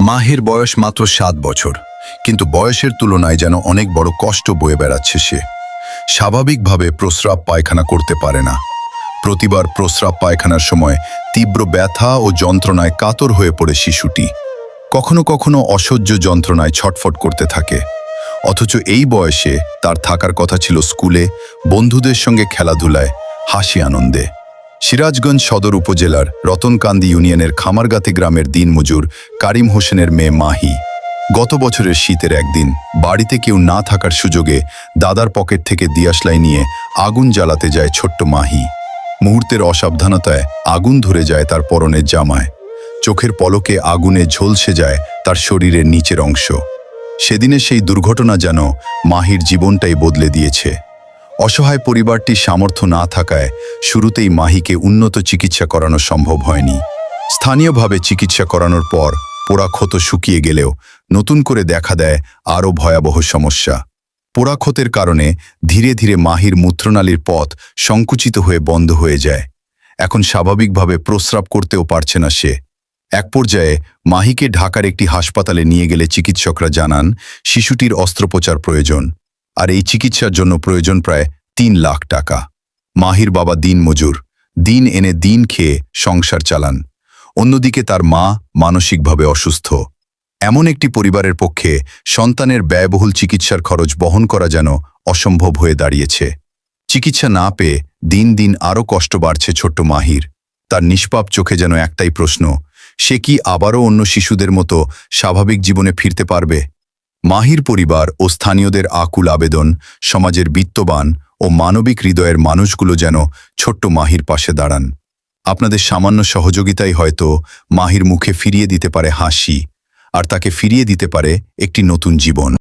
মাহির বয়স মাত্র 7 বছর, কিন্তু বয়সের তুলনায় যেন অনেক বড় কষ্ট বয়ে বেড়াচ্ছে সে। স্বাভাবিকভাবে প্রস্রাব পায়খানা করতে পারে না। প্রতিবার প্রস্রাব পায়খানার সময় তীব্র ব্যথা ও যন্ত্রণায় কাতর হয়ে পড়ে শিশুটি। কখনো কখনো অসহ্য যন্ত্রণায় ছটফট করতে থাকে। অথচ এই বয়সে তার থাকার কথা ছিল স্কুলে, বন্ধুদের সঙ্গে খেলাধুলায়, হাসি আনন্দে। সিরাজগঞ্জ সদর উপজেলার রতনকান্দি ইউনিয়নের খামারগাতি গ্রামের দিনমজুর কারিম হোসেনের মেয়ে মাহি গত বছরের শীতের একদিন বাড়িতে কেউ না থাকার সুযোগে দাদার পকেট থেকে দিয়াশলাই নিয়ে আগুন জ্বালাতে যায় ছোট্ট মাহি। মুহূর্তের অসাবধানতায় আগুন ধরে যায় তার পরনের জামায়। চোখের পলকে আগুনে ঝলসে যায় তার শরীরের নিচের অংশ। সেদিনের সেই দুর্ঘটনা যেন মাহির জীবনটাই বদলে দিয়েছে। অসহায় পরিবারটির সামর্থ্য না থাকায় শুরুতেই মাহিকে উন্নত চিকিৎসা করানো সম্ভব হয়নি। স্থানীয়ভাবে চিকিৎসা করানোর পর পোড়া ক্ষত শুকিয়ে গেলেও নতুন করে দেখা দেয় আরও ভয়াবহ সমস্যা। পোড়া ক্ষতের কারণে ধীরে ধীরে মাহির মূত্রনালীর পথ সংকুচিত হয়ে বন্ধ হয়ে যায়। এখন স্বাভাবিকভাবে প্রস্রাব করতেও পারছে না সে। এক পর্যায়ে মাহিকে ঢাকার একটি হাসপাতালে নিয়ে গেলে চিকিৎসকরা জানান শিশুটির অস্ত্রোপচার প্রয়োজন, আর এই চিকিৎসার জন্য প্রয়োজন প্রায় 3 লাখ টাকা। মাহির বাবা দিনমজুর, দিন এনে দিন খেয়ে সংসার চালান। অন্যদিকে তার মা মানসিকভাবে অসুস্থ। এমন একটি পরিবারের পক্ষে সন্তানের ব্যয়বহুল চিকিৎসার খরচ বহন করা যেন অসম্ভব হয়ে দাঁড়িয়েছে। চিকিৎসা না পেয়ে দিন দিন আরও কষ্ট বাড়ছে ছোট্ট মাহির। তার নিষ্পাপ চোখে যেন একটাই প্রশ্ন, সে কি আবারও অন্য শিশুদের মতো স্বাভাবিক জীবনে ফিরতে পারবে? মাহির পরিবার ও স্থানীয়দের আকুল আবেদন, সমাজের বিত্তবান ও মানবিক হৃদয়ের মানুষগুলো যেন ছোট্ট মাহির পাশে দাঁড়ান। আপনাদের সামান্য সহযোগিতাই হয়তো মাহির মুখে ফিরিয়ে দিতে পারে হাসি, আর তাকে ফিরিয়ে দিতে পারে একটি নতুন জীবন।